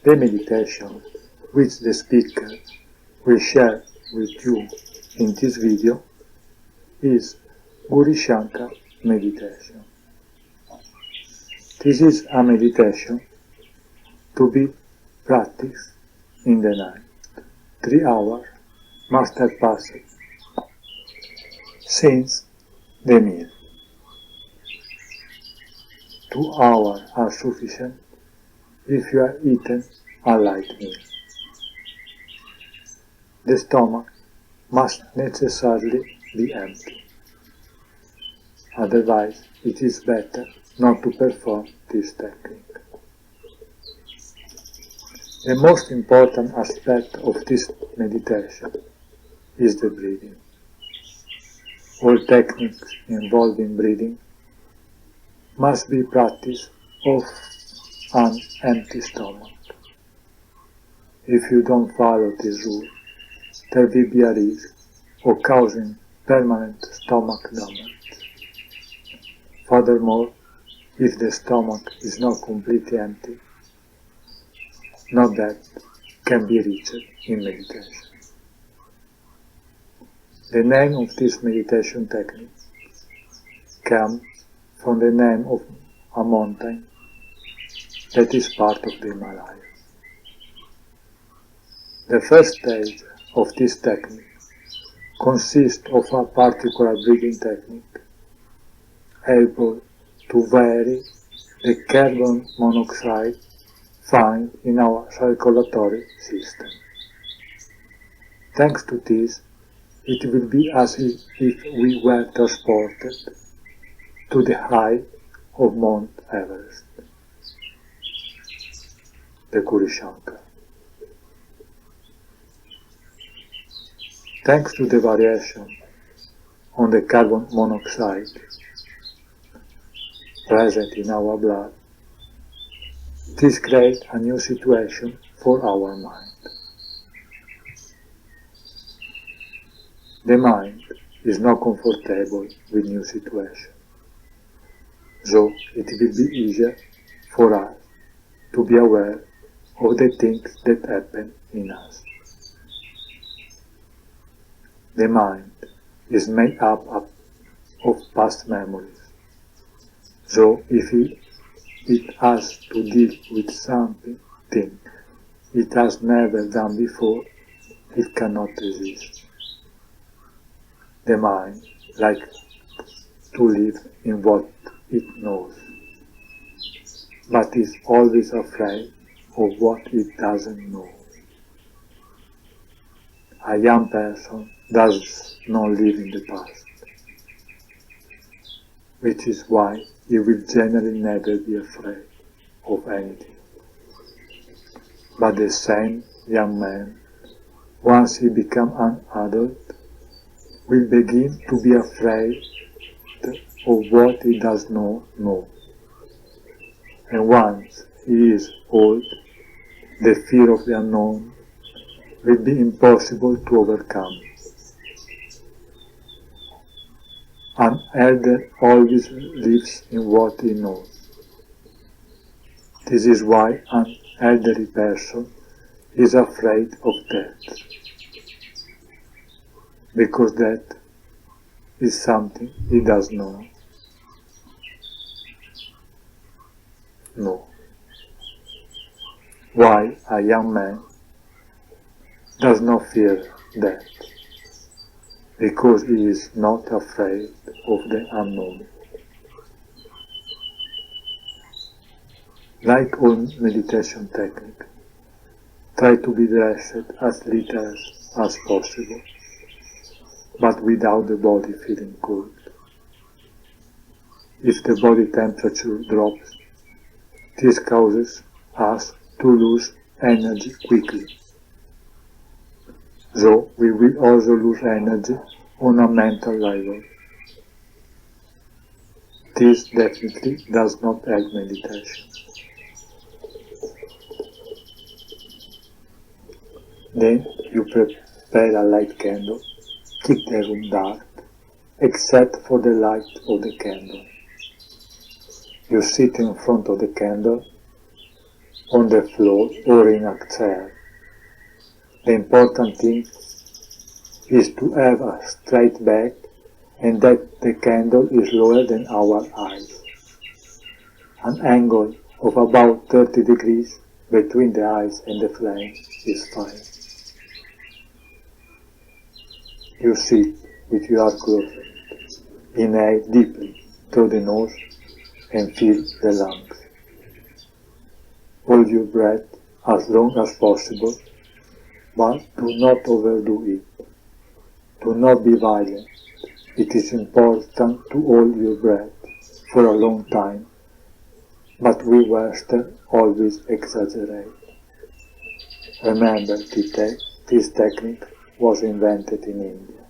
The meditation which the speaker will share with you in this video is Gourishankar Meditation. This is a meditation to be practiced in the night. 3 hours must have passed since the meal. 2 hours are sufficient if you are eating a light meal. The stomach must necessarily be empty. Otherwise, it is better not to perform this technique. The most important aspect of this meditation is the breathing. All techniques involving breathing must be practiced off an empty stomach. If you don't follow this rule, there will be a risk of causing permanent stomach damage. Furthermore, if the stomach is not completely empty, no depth can be reached in meditation. The name of this meditation technique comes from the name of a mountain that is part of the Himalayas. The first stage of this technique consists of a particular breathing technique able to vary the carbon monoxide found in our circulatory system. Thanks to this, it will be as if we were transported to the height of Mount Everest, the Gourishankar. Thanks to the variation on the carbon monoxide present in our blood, this creates a new situation for our mind. The mind is not comfortable with new situations, so it will be easier for us to be aware of the things that happen in us. The mind is made up of past memories, so if it has to deal with something it has never done before, it cannot resist. The mind likes to live in what it knows, but is always afraid of what it doesn't know. A young person does not live in the past, which is why he will generally never be afraid of anything. But the same young man, once he becomes an adult, will begin to be afraid of what he does not know. And once he is old, the fear of the unknown will be impossible to overcome. An elder always lives in what he knows. This is why an elderly person is afraid of death, because death is something he does not know. Why a young man does not fear death, because he is not afraid of the unknown. Like all meditation technique, try to be dressed as little as possible, but without the body feeling cold. If the body temperature drops, this causes us to lose energy quickly. So we will also lose energy on a mental level. This definitely does not help meditation. Then you prepare a light candle, keep the room dark, except for the light of the candle. You sit in front of the candle on the floor or in a chair. The important thing is to have a straight back and that the candle is lower than our eyes. An angle of about 30 degrees between the eyes and the flame is fine. You sit with your eyes closed. Inhale deeply through the nose and fill the lungs. Hold your breath as long as possible, but do not overdo it. Do not be violent. It is important to hold your breath for a long time, but we Westerners always exaggerate. Remember, this technique was invented in India.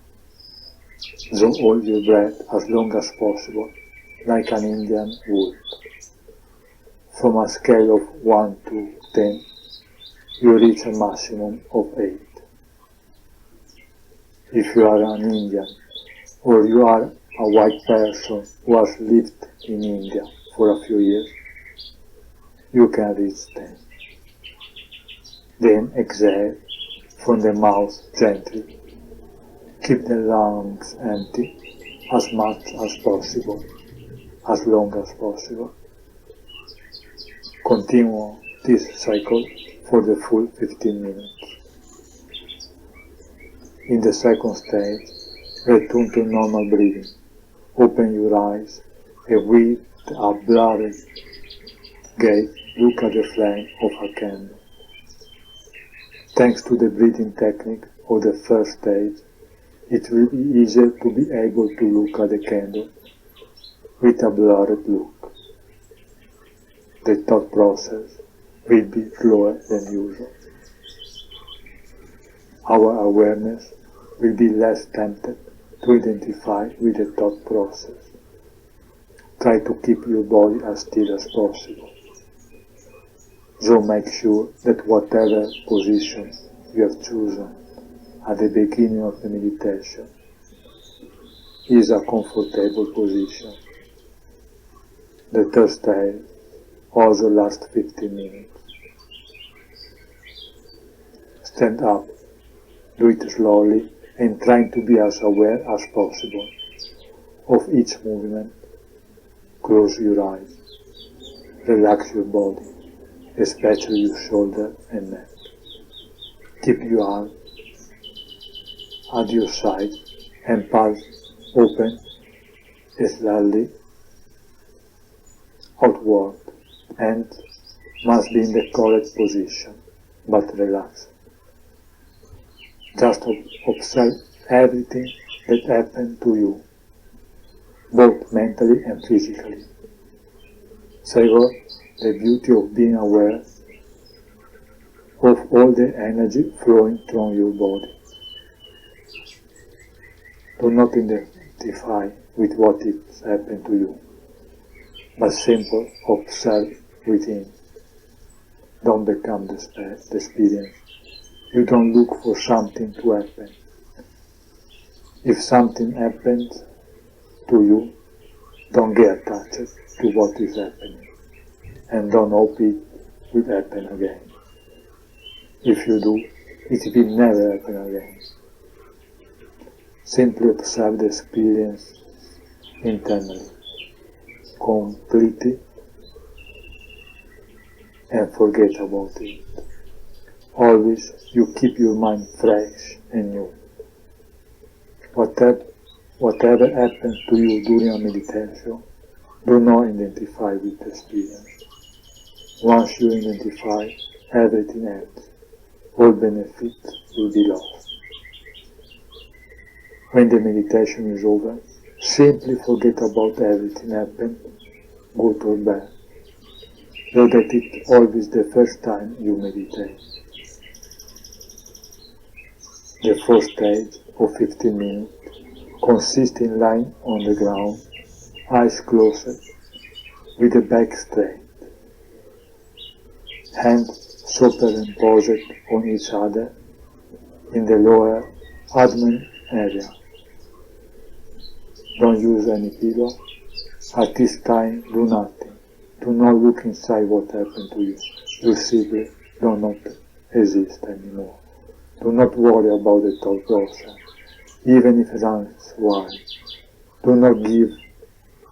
So hold your breath as long as possible, like an Indian would. From a scale of 1 to 10, you reach a maximum of 8. If you are an Indian, or you are a white person who has lived in India for a few years, you can reach 10. Then exhale from the mouth gently. Keep the lungs empty as much as possible, as long as possible. Continue this cycle for the full 15 minutes. In the second stage, return to normal breathing. Open your eyes and with a blurred gaze look at the flame of a candle. Thanks to the breathing technique of the first stage, it will be easier to be able to look at the candle with a blurred look. The thought process will be slower than usual. Our awareness will be less tempted to identify with the thought process. Try to keep your body as still as possible. So make sure that whatever position you have chosen at the beginning of the meditation is a comfortable position. The third stage also lasts 15 minutes. Stand up, do it slowly and trying to be as aware as possible of each movement. Close your eyes, relax your body, especially your shoulder and neck. Keep your arms at your side and palms open slightly outward and must be in the correct position, but relax. Just observe everything that happened to you, both mentally and physically. Savor the beauty of being aware of all the energy flowing through your body. Do not identify with what has happened to you, but simply observe within. Don't become the experience. You don't look for something to happen. If something happens to you, don't get attached to what is happening, and don't hope it will happen again. If you do, it will never happen again. Simply observe the experience internally, completely, and forget about it. Always you keep your mind fresh and new. Whatever happens to you during a meditation, do not identify with the experience. Once you identify, everything ends. All benefits will be lost. When the meditation is over, simply forget about everything happened, good or bad. Know that it's always the first time you meditate. The fourth stage of 15 minutes consists in lying on the ground, eyes closed, with the back straight, hands superimposed on each other in the lower abdomen area. Don't use any pillow. At this time, do nothing. Do not look inside what happened to you. You simply do not exist anymore. Do not worry about the third person, even if it sounds wild. Do not give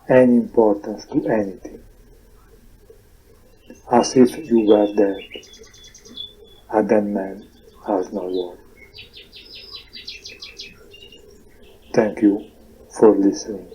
any importance to anything, as if you were dead. A dead man has no worry. Thank you for listening.